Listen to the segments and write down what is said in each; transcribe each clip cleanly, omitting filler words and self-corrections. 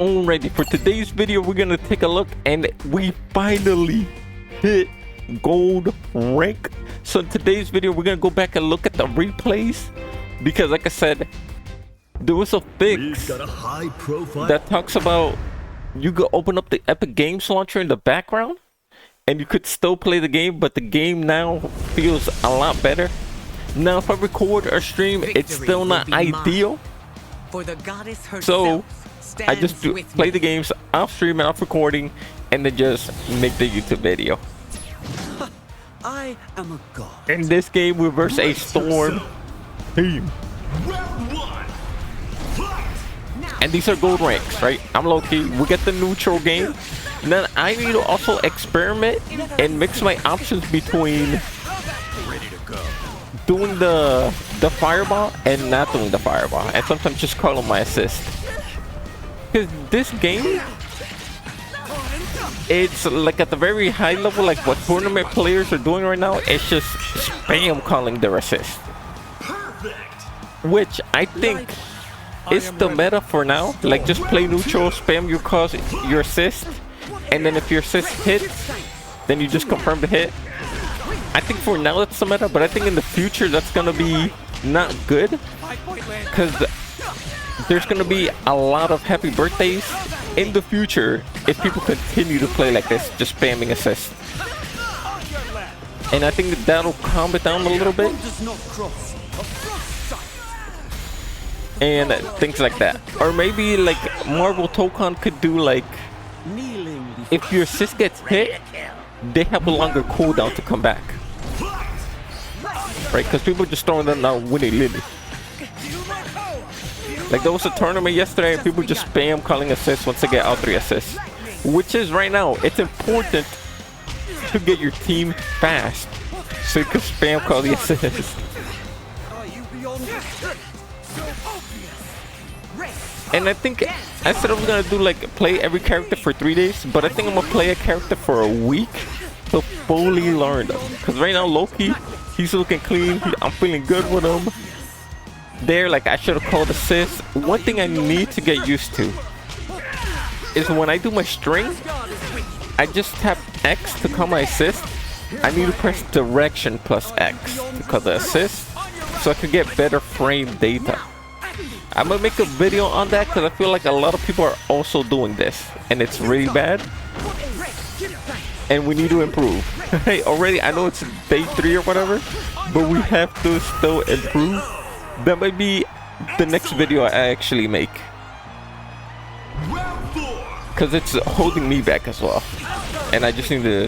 Alrighty, for today's video, we're gonna take a look, and we finally hit gold rank. So in today's video, we're gonna go back and look at the replays, because like I said, there was a fix that talks about you could open up the Epic Games launcher in the background and you could still play the game, but the game now feels a lot better. Now if I record or stream, it's still not ideal, so I just play the games off stream and off recording and then just make the YouTube video. I am a god. In this game, we verse a storm team. And these are gold ranks, right? I'm Loki. We get the neutral game. And then I need to also experiment and mix my options between doing the fireball and not doing the fireball. And sometimes just call them my assist. Because this game, it's like at the very high level, like what tournament players are doing right now, it's just spam calling their assist. Which I think is the meta for now. Like just play neutral, spam your calls, your assist, and then if your assist hits, then you just confirm the hit. I think for now that's the meta, but I think in the future that's gonna be not good, because there's gonna be a lot of happy birthdays in the future if people continue to play like this, just spamming assist. And I think that'll calm it down a little bit. And things like that. Or maybe like Marvel Token could do like, if your assist gets hit, they have a longer cooldown to come back. Right? Because people just throwing them out willy-nilly. Like there was a tournament yesterday and people just spam calling assists once they get all 3 assists. Which is right now, it's important to get your team fast so you can spam call the assist. And I think I said I was gonna do like play every character for 3 days, but I think I'm gonna play a character for a week to fully learn them. Because right now Loki, he's looking clean, I'm feeling good with him. There, like I should have called assist. One thing I need to get used to is when I do my string, I just tap X to call my assist. I need to press direction plus X to call the assist so I can get better frame data. I'm gonna make a video on that because I feel like a lot of people are also doing this and it's really bad and we need to improve. Hey, already I know it's day 3 or whatever, but we have to still improve. That might be the next video I actually make, because it's holding me back as well and I just need to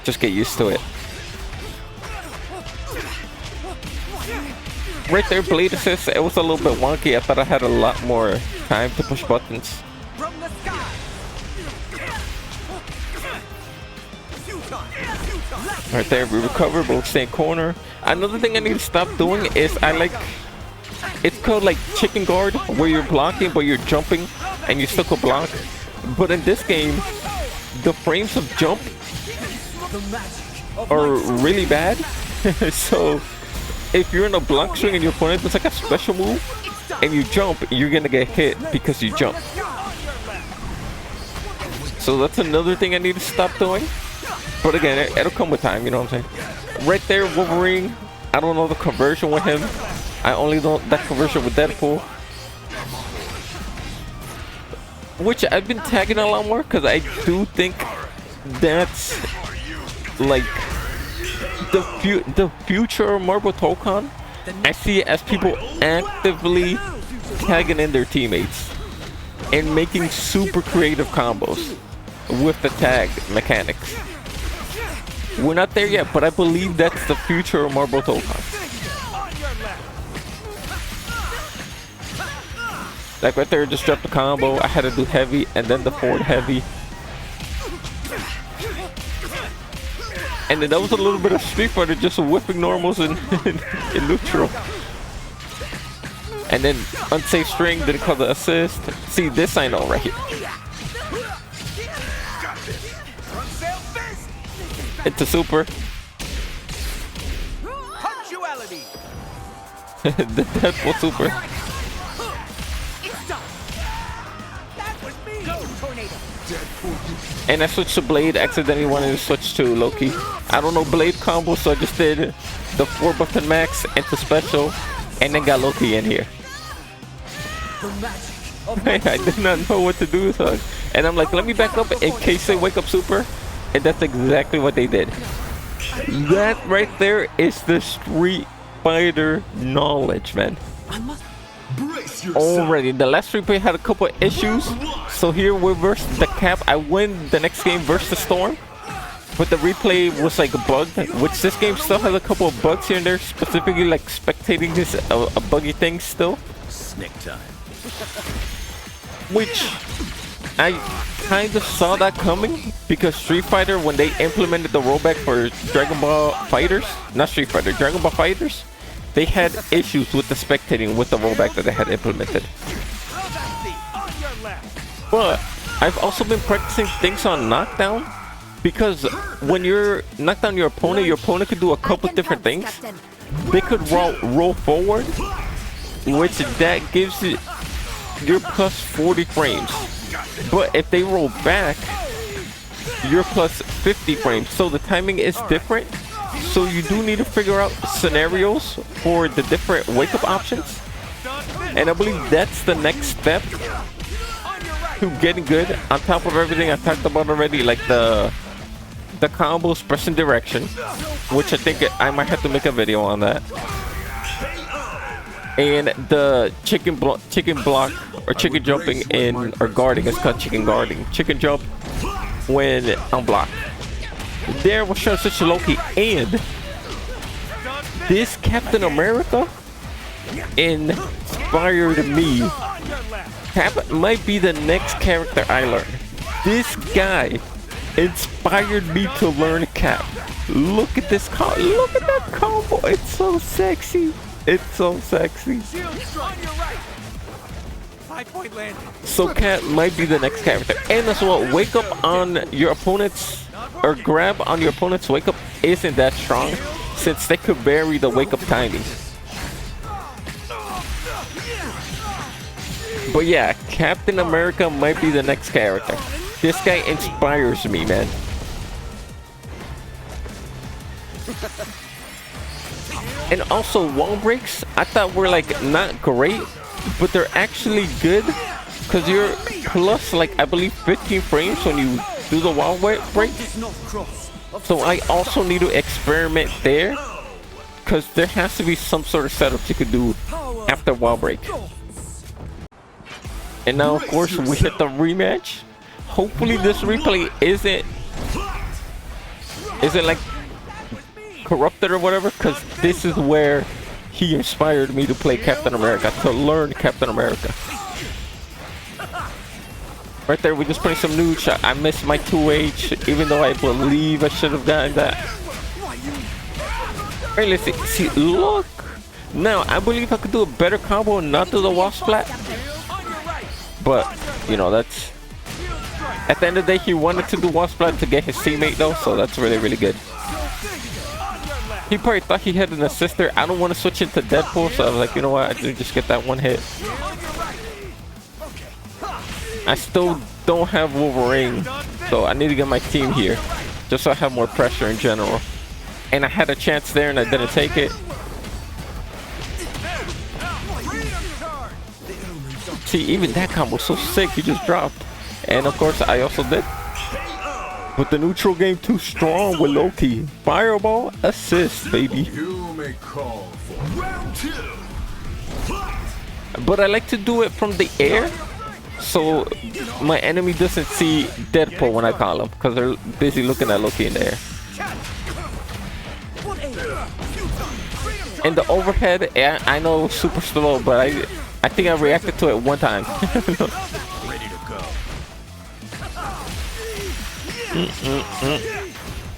just get used to it. Right there, blade assist, it was a little bit wonky. I thought I had a lot more time to push buttons. Right there, we recover, but we stay in corner. Another thing I need to stop doing is it's called like chicken guard, where you're blocking but you're jumping and you still could block. But in this game, the frames of jump are really bad. So if you're in a block swing and your opponent does like a special move and you jump, you're gonna get hit because you jump. So that's another thing I need to stop doing. But again, it'll come with time, you know what I'm saying? Right there, Wolverine, I don't know the conversion with him. I only know that conversion with Deadpool, which I've been tagging a lot more because I do think that's like the future of Marvel Token. I see it as people actively tagging in their teammates and making super creative combos with the tag mechanics. We're not there yet, but I believe that's the future of Marvel Token. Like right there, just dropped the combo. I had to do heavy and then the forward heavy. And then that was a little bit of Street Fighter, just whipping normals in neutral. And then unsafe string, didn't call the assist. See, this I know right here. It's a super. The Deadpool super. And I switched to Blade, accidentally wanted to switch to Loki. I don't know Blade combo, so I just did the 4-button max into special, and then got Loki in here. I did not know what to do with her. And I'm like, let me back up in case they wake up super. And that's exactly what they did. That right there is the Street Fighter knowledge, man. Already, the last replay had a couple of issues. So here we're versus the Cap. I win the next game versus the Storm. But the replay was like bugged, which this game still has a couple of bugs here and there. Specifically like spectating this a buggy thing still. Snack time. Which I kind of saw that coming because Street Fighter, when they implemented the rollback for Dragon Ball Fighters, not Street Fighter, Dragon Ball Fighters, they had issues with the spectating with the rollback that they had implemented. But I've also been practicing things on knockdown because when you're knock down your opponent could do a couple different things. They could roll forward, which that gives you you're plus 40 frames, but if they roll back, you're plus 50 frames. So the timing is different. So you do need to figure out scenarios for the different wake-up options. And I believe that's the next step to getting good. On top of everything I talked about already, like the combos, pressing direction, which I think I might have to make a video on that. And the chicken block or chicken jumping in or guarding, it's called chicken guarding. Chicken jump when unblocked. There was shown such a Loki, and this Captain America inspired me. Cap might be the next character I learn. This guy inspired me to learn Cap. Look at this look at that combo. It's so sexy. It's so sexy. So Cap might be the next character. And as well, wake up on your opponent's or grab on your opponent's wake up isn't that strong since they could vary the wake up timing. But yeah, Captain America might be the next character. This guy inspires me, man. And also wall breaks, I thought were like not great, but they're actually good because you're plus like I believe 15 frames when you do the wall break. So I also need to experiment there because there has to be some sort of setup you could do after wall break. And now of course we hit the rematch. Hopefully this replay isn't like corrupted or whatever, because this is where he inspired me to play Captain America, to learn Captain America. Right there, we just playing some new shot. I missed my 2H, even though I believe I should have gotten that. Alright, let's see. Look! Now, I believe I could do a better combo and not do the wall splat. But, you know, that's... At the end of the day, he wanted to do wall splat to get his teammate though, so that's really, really good. He probably thought he had an assist there. I don't want to switch into Deadpool, so I was like, you know what? I just get that one hit. I still don't have Wolverine, so I need to get my team here, just so I have more pressure in general. And I had a chance there, and I didn't take it. See, even that combo was so sick. He just dropped, and of course, I also did. But the neutral game too strong with Loki. Fireball assist, baby. You may call for round 2. But I like to do it from the air, so my enemy doesn't see Deadpool when I call him, because they're busy looking at Loki in the air. And the overhead, yeah, I know super slow, but I think I reacted to it one time. Ready to go.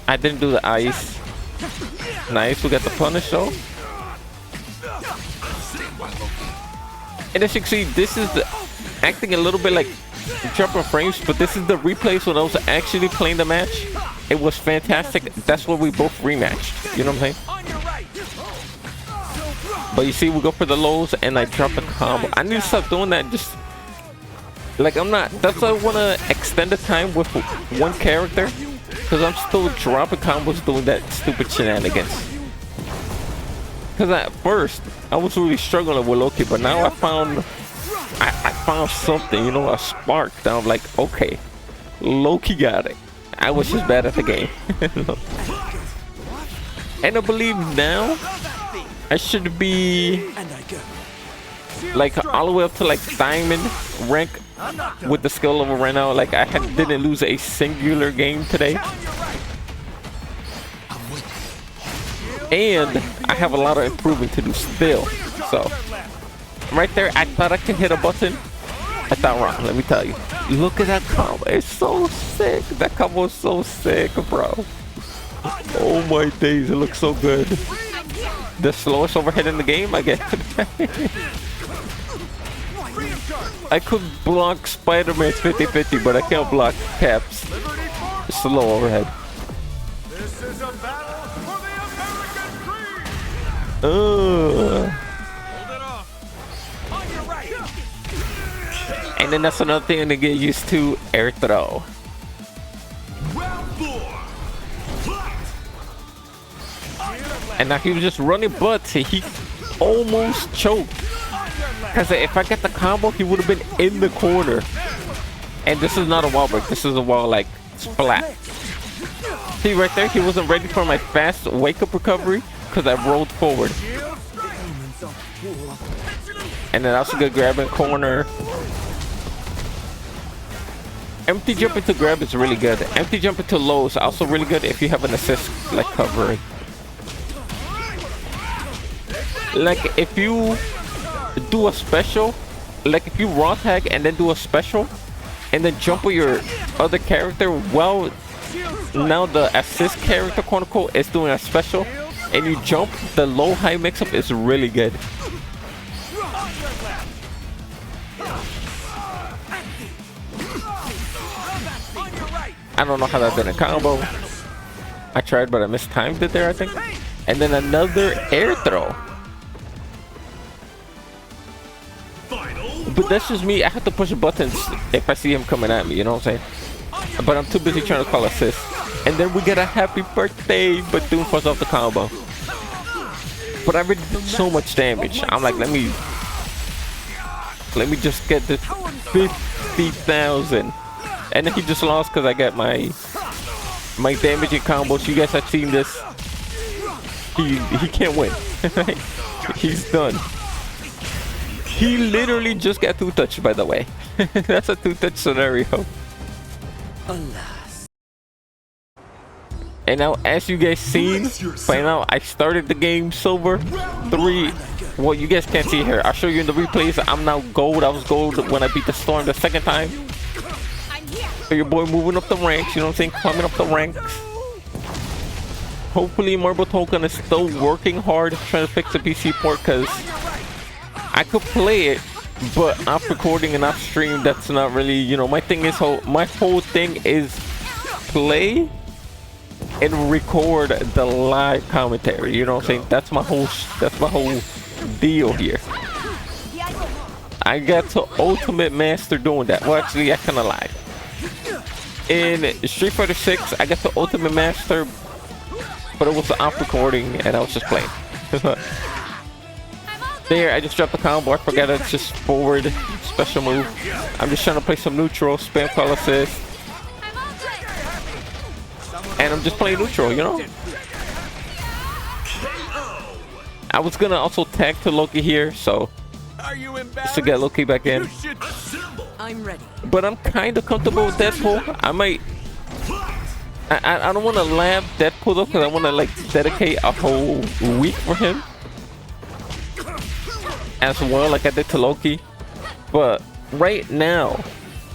I didn't do the ice. Nice, we got the punish though. And as you can see, this is the acting a little bit like jumping frames, but this is the replays when I was actually playing the match. It was fantastic. That's where we both rematched. You know what I'm saying? But you see, we go for the lows and I drop the combo. I need to stop doing that. Just Like, I'm not, that's why I want to extend the time with one character, because I'm still dropping combos doing that stupid shenanigans. Because at first, I was really struggling with Loki, but now I found something, you know, a spark that I'm like, okay, Loki got it. I was just bad at the game. And I believe now, I should be like all the way up to like diamond rank with the skill level right now. Like, didn't lose a singular game today. And I have a lot of improving to do still. So right there, I thought I could hit a button. I thought wrong, let me tell you. Look at that combo, it's so sick. That combo is so sick, bro. Oh my days, it looks so good. The slowest overhead in the game, I guess. I could block Spider-Man's 50-50, but I can't block Cap's slow overhead. This is a battle for the American dream. And then that's another thing to get used to, air throw. And now he was just running butts. He almost choked. Because if I get the combo, he would have been in the corner. And this is not a wall break. This is a wall like splat. See right there, he wasn't ready for my fast wake up recovery because I rolled forward. And then also good grab in corner. Empty jump into grab is really good. Empty jump into low is also really good if you have an assist like covering. Like if you do a special, like if you raw tag and then do a special and then jump with your other character, well, now the assist character quote unquote is doing a special and you jump, the low high mix up is really good. I don't know how that did a combo. I tried, but I mistimed it there, I think. And then another air throw. But that's just me. I have to push buttons if I see him coming at me, you know what I'm saying? But I'm too busy trying to call assist. And then we get a happy birthday, but Doom falls off the combo. But I already did so much damage. I'm like, let me just get this 50,000. And then he just lost because I got my damaging combos. You guys have seen this. He can't win. He's done. He literally just got 2-touched, by the way. That's a 2-touch scenario. Alas. And now, as you guys seen, by now I started the game silver 3. Well, you guys can't see here. I'll show you in the replays. I'm now gold. I was gold when I beat the Storm the second time. So your boy moving up the ranks, you know what I'm saying? Climbing up the ranks. Hopefully Marble Token is still working hard trying to fix the PC port, because I could play it, but off recording and off stream, that's not really, you know, my thing is my whole thing is play and record the live commentary, you know what I'm saying? That's my whole deal here. I got to Ultimate Master doing that. Well, actually, I kind of lied. In Street Fighter 6, I got to Ultimate Master, but it was off recording and I was just playing. There, I just dropped the combo. I forgot it's just forward special move. I'm just trying to play some neutral, spam call assist. And I'm just playing neutral, you know? I was gonna also tag to Loki here, so just to get Loki back in. I'm ready. But I'm kind of comfortable with Deadpool. I might. I don't want to lab Deadpool though, because I want to like dedicate a whole week for him as well, like I did to Loki. But right now,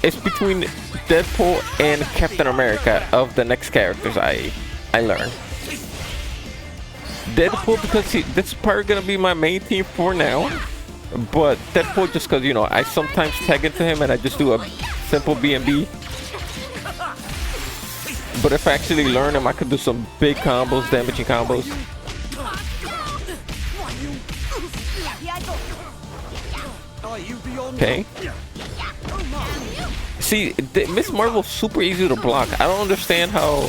it's between Deadpool and Captain America of the next characters I learn. Deadpool because this is probably gonna be my main team for now. But Deadpool just because, you know, I sometimes tag into him and I just do a simple B&B. But if I actually learn him, I could do some big combos, damaging combos. Okay. See, Miss Marvel's super easy to block. I don't understand how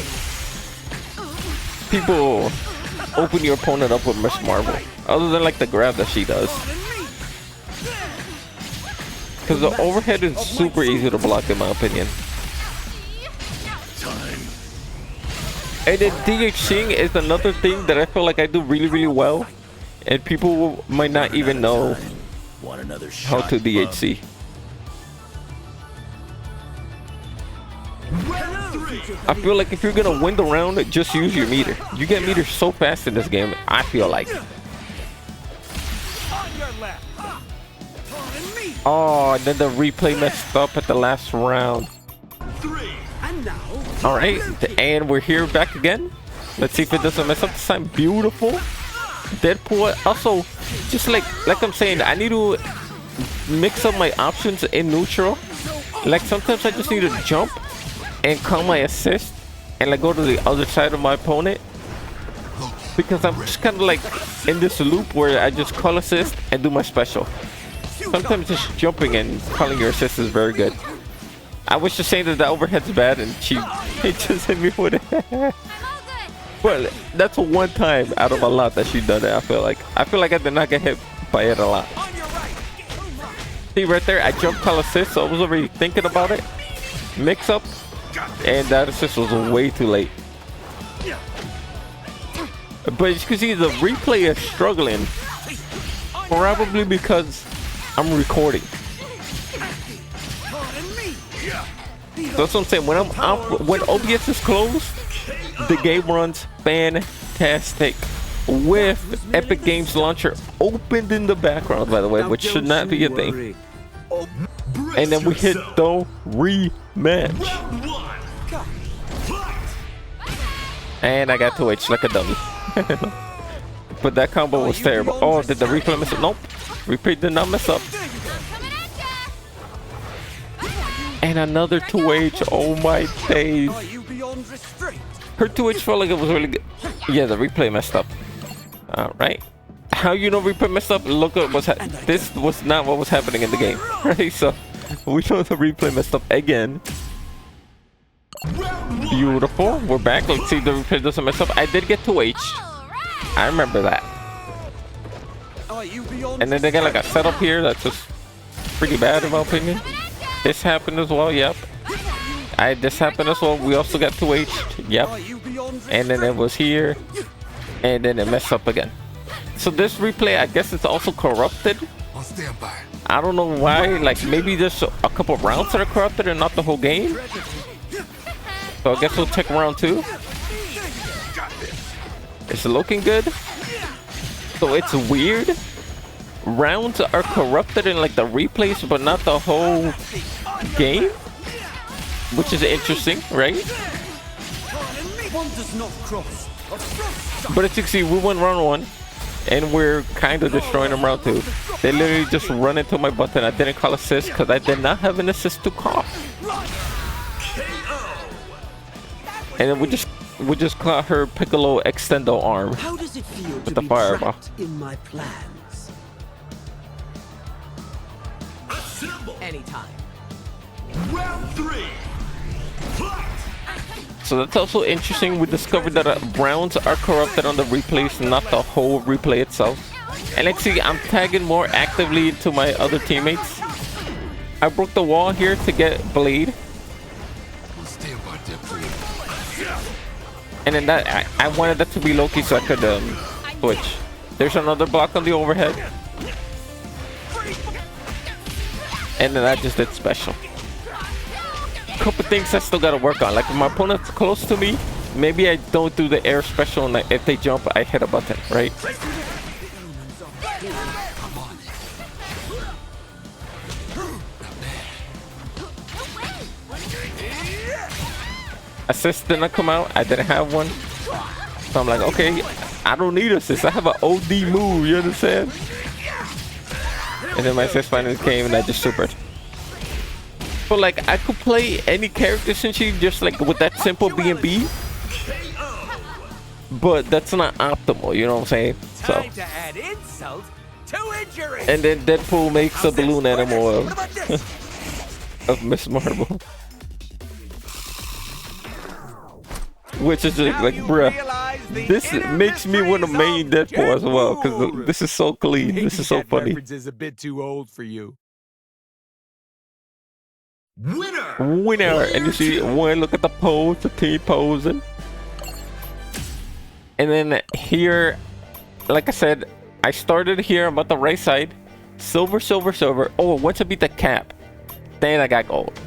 people open your opponent up with Miss Marvel, other than like the grab that she does. Because the overhead is super easy to block, in my opinion. And then DHing is another thing that I feel like I do really, really well, and people might not even know Want another how shot, to bub? DHC. I feel like if you're gonna win the round, just use your meter. You get meters so fast in this game, I feel like. On your left. Oh, and then the replay messed up at the last round. All right, and we're here back again. Let's see if it doesn't mess up this time. Beautiful. Deadpool. Also, just like I'm saying, I need to mix up my options in neutral. Like sometimes I just need to jump and call my assist and like go to the other side of my opponent, because I'm just kind of like in this loop where I just call assist and do my special. Sometimes just jumping and calling your assist is very good. I was just saying that the overhead's bad and she just hit me with it. Well, that's one time out of a lot that she done it. I feel like I did not get hit by it a lot. See right there, I jump call assist, so I was already thinking about it. Mix up, and that assist was way too late. But as you can see, the replay is struggling, probably because I'm recording. That's what I'm saying. When when OBS is closed, the game runs fantastic with Epic Games Launcher opened in the background, by the way, which should not be a thing. And then we hit the rematch. And I got 2H like a dummy. But that combo was terrible. Oh, did the replay mess up? Nope. Replay did not mess up. And another 2H. Oh my days. Her 2H felt like it was really good. Yeah, the replay messed up. Alright. How you know replay messed up? Look at what's this was not what was happening in the game. Right? So we know the replay messed up again. Beautiful. We're back. Let's see if the replay doesn't mess up. I did get 2H. I remember that. And then they got like a setup here that's just pretty bad in my opinion. This happened as well, yep. This happened as well. We also got 2H, yep. And then it was here. And then it messed up again. So this replay, I guess it's also corrupted. I don't know why. Like maybe just a couple rounds that are corrupted and not the whole game. So I guess we'll check round 2. It's looking good. So it's weird. Rounds are corrupted in like the replays, but not the whole game, which is interesting, right? But as you can see, we won round 1, and we're kind of destroying them round 2. They literally just run into my button. I didn't call assist because I did not have an assist to call. And then we just caught her Piccolo extendo arm. How does it feel with to the be fireball trapped in my plans? Anytime. Round 3. So that's also interesting. We discovered that rounds are corrupted on the replays, not the whole replay itself. And let's see, I'm tagging more actively to my other teammates. I broke the wall here to get Blade. And then that I wanted that to be Loki so I could switch. There's another block on the overhead. And then I just did special. Couple things I still gotta work on. Like if my opponent's close to me, maybe I don't do the air special, and if they jump, I hit a button, right? Assist did not come out. I didn't have one. So I'm like, okay, I don't need assist. I have an OD move, you understand? And then my assist finally came and I just supered. But like, I could play any character essentially just like with that simple B&B. But that's not optimal, you know what I'm saying? So. And then Deadpool makes a balloon animal. of Miss Marvel. Which is just like, bruh, this makes me want to main Deadpool as well, because this is so clean. This is so funny. Is a bit too old for you. Winner. And you see, one, look at the pose, the team posing. And then here, like I said, I started here. I'm at the right side. Silver, silver, silver. Oh, once I beat the cap, then I got gold.